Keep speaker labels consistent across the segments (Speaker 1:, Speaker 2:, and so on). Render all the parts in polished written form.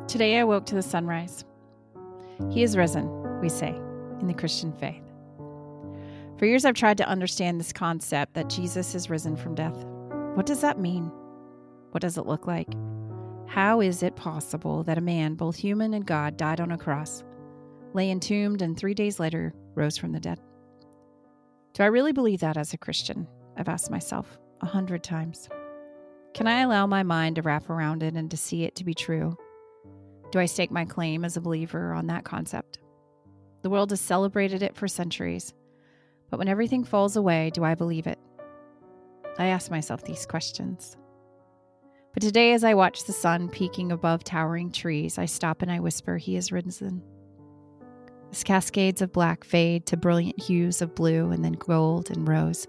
Speaker 1: Today I woke to the sunrise. He is risen, we say, in the Christian faith. For years I've tried to understand this concept that Jesus is risen from death. What does that mean? What does it look like? How is it possible that a man, both human and God, died on a cross, lay entombed, and 3 days later rose from the dead? Do I really believe that as a Christian? I've asked myself 100 times. Can I allow my mind to wrap around it and to see it to be true? Do I stake my claim as a believer on that concept? The world has celebrated it for centuries, but when everything falls away, do I believe it? I ask myself these questions. But today, as I watch the sun peeking above towering trees, I stop and I whisper, He is risen. As cascades of black fade to brilliant hues of blue and then gold and rose,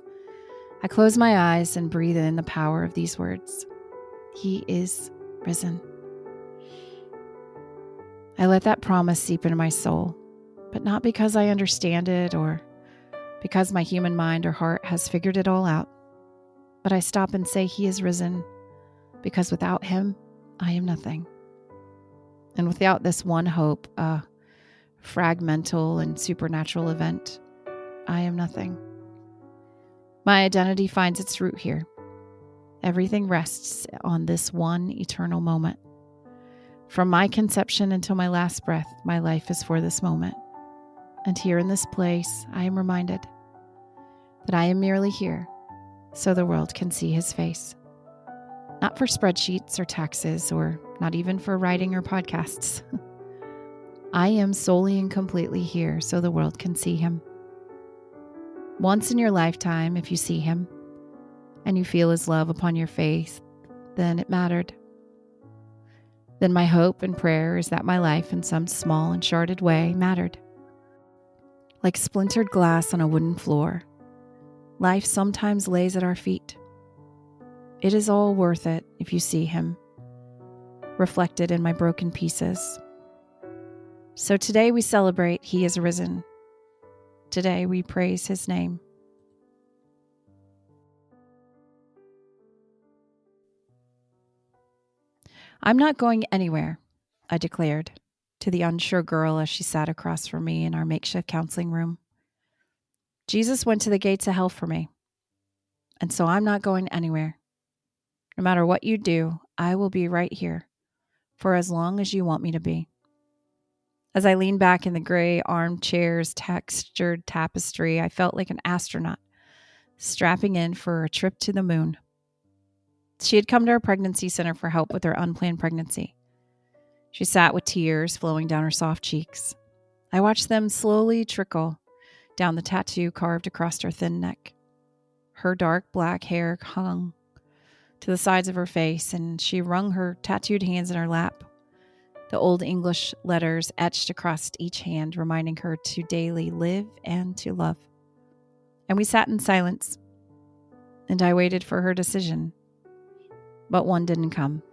Speaker 1: I close my eyes and breathe in the power of these words. He is risen. I let that promise seep into my soul, but not because I understand it or because my human mind or heart has figured it all out. But I stop and say He is risen because without Him, I am nothing. And without this one hope, a fragmental and supernatural event, I am nothing. My identity finds its root here. Everything rests on this one eternal moment. From my conception until my last breath, my life is for this moment. And here in this place, I am reminded that I am merely here so the world can see His face. Not for spreadsheets or taxes, or not even for writing or podcasts. I am solely and completely here so the world can see Him. Once in your lifetime, if you see Him and you feel His love upon your face, then it mattered. Then my hope and prayer is that my life in some small and sharded way mattered. Like splintered glass on a wooden floor, life sometimes lays at our feet. It is all worth it if you see Him, reflected in my broken pieces. So today we celebrate He is risen. Today we praise His name. I'm not going anywhere, I declared to the unsure girl as she sat across from me in our makeshift counseling room. Jesus went to the gates of hell for me, and so I'm not going anywhere. No matter what you do, I will be right here for as long as you want me to be. As I leaned back in the gray armchair's textured tapestry, I felt like an astronaut strapping in for a trip to the moon. She had come to our pregnancy center for help with her unplanned pregnancy. She sat with tears flowing down her soft cheeks. I watched them slowly trickle down the tattoo carved across her thin neck. Her dark black hair hung to the sides of her face, and she wrung her tattooed hands in her lap. The old English letters etched across each hand, reminding her to daily live and to love. And we sat in silence, and I waited for her decision. But one didn't come.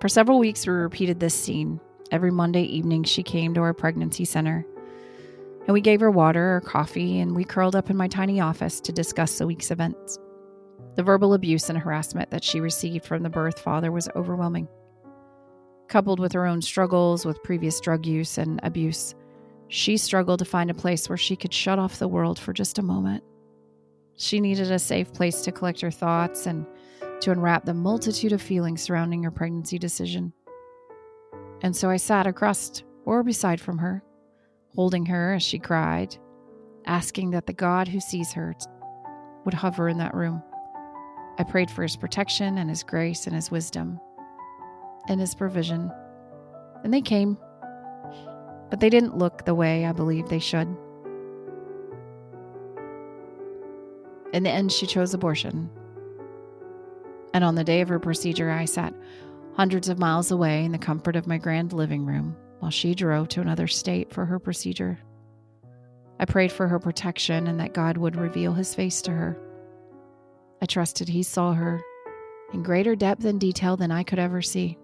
Speaker 1: For several weeks, we repeated this scene. Every Monday evening, she came to our pregnancy center, and we gave her water or coffee, and we curled up in my tiny office to discuss the week's events. The verbal abuse and harassment that she received from the birth father was overwhelming. Coupled with her own struggles with previous drug use and abuse, she struggled to find a place where she could shut off the world for just a moment. She needed a safe place to collect her thoughts and to unwrap the multitude of feelings surrounding her pregnancy decision. And so I sat across or beside from her, holding her as she cried, asking that the God who sees her would hover in that room. I prayed for His protection and His grace and His wisdom and His provision. And they came, but they didn't look the way I believed they should. In the end, she chose abortion. And on the day of her procedure, I sat hundreds of miles away in the comfort of my grand living room while she drove to another state for her procedure. I prayed for her protection and that God would reveal His face to her. I trusted He saw her in greater depth and detail than I could ever see.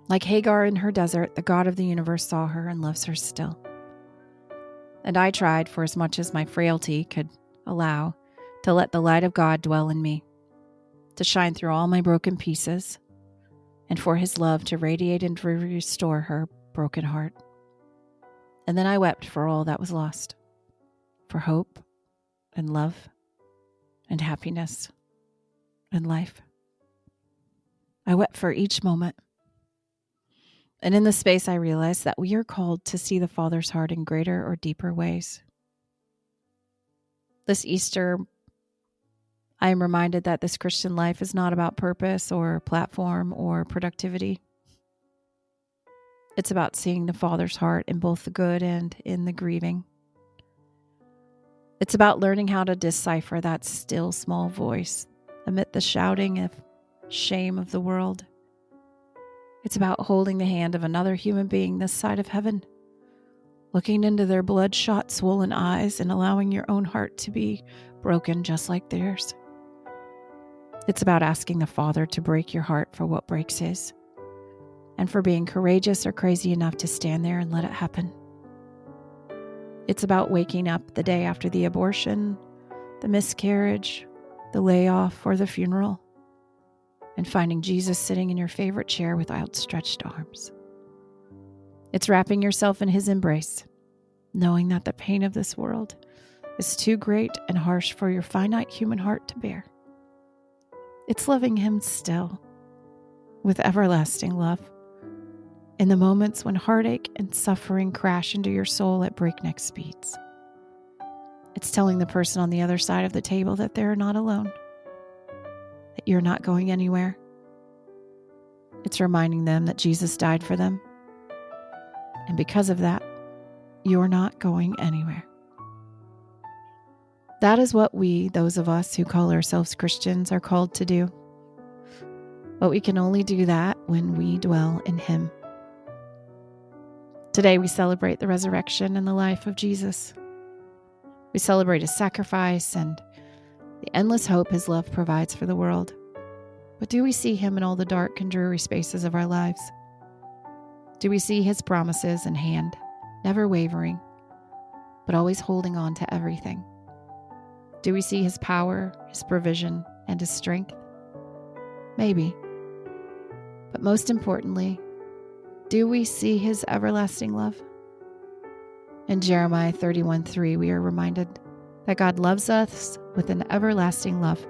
Speaker 1: Like Hagar in her desert, the God of the universe saw her and loves her still. And I tried, for as much as my frailty could allow, to let the light of God dwell in me, to shine through all my broken pieces and for his love to radiate and to restore her broken heart. And then I wept for all that was lost, for hope and love and happiness and life. I wept for each moment. And in this space, I realized that we are called to see the Father's heart in greater or deeper ways. This Easter, I am reminded that this Christian life is not about purpose or platform or productivity. It's about seeing the Father's heart in both the good and in the grieving. It's about learning how to decipher that still small voice amid the shouting of shame of the world. It's about holding the hand of another human being this side of heaven, looking into their bloodshot, swollen eyes and allowing your own heart to be broken just like theirs. It's about asking the Father to break your heart for what breaks his, and for being courageous or crazy enough to stand there and let it happen. It's about waking up the day after the abortion, the miscarriage, the layoff, or the funeral, and finding Jesus sitting in your favorite chair with outstretched arms. It's wrapping yourself in his embrace, knowing that the pain of this world is too great and harsh for your finite human heart to bear. It's loving him still, with everlasting love, in the moments when heartache and suffering crash into your soul at breakneck speeds. It's telling the person on the other side of the table that they're not alone, that you're not going anywhere. It's reminding them that Jesus died for them, and because of that, you're not going anywhere. That is what we, those of us who call ourselves Christians, are called to do. But we can only do that when we dwell in him. Today we celebrate the resurrection and the life of Jesus. We celebrate his sacrifice and the endless hope his love provides for the world. But do we see him in all the dark and dreary spaces of our lives? Do we see his promises in hand, never wavering, but always holding on to everything? Do we see his power, his provision, and his strength? Maybe. But most importantly, do we see his everlasting love? In Jeremiah 31:3, we are reminded that God loves us with an everlasting love.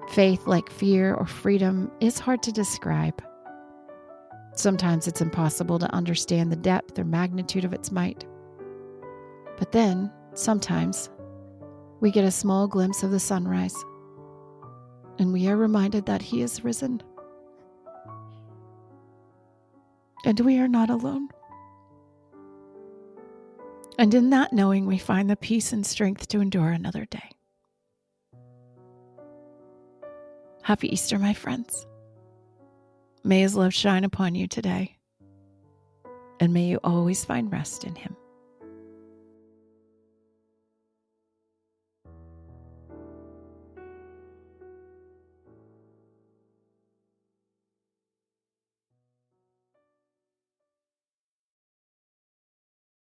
Speaker 1: Faith, like fear or freedom, is hard to describe. Sometimes it's impossible to understand the depth or magnitude of its might. But then, sometimes, we get a small glimpse of the sunrise, and we are reminded that he is risen. And we are not alone. And in that knowing, we find the peace and strength to endure another day. Happy Easter, my friends. May his love shine upon you today, and may you always find rest in him.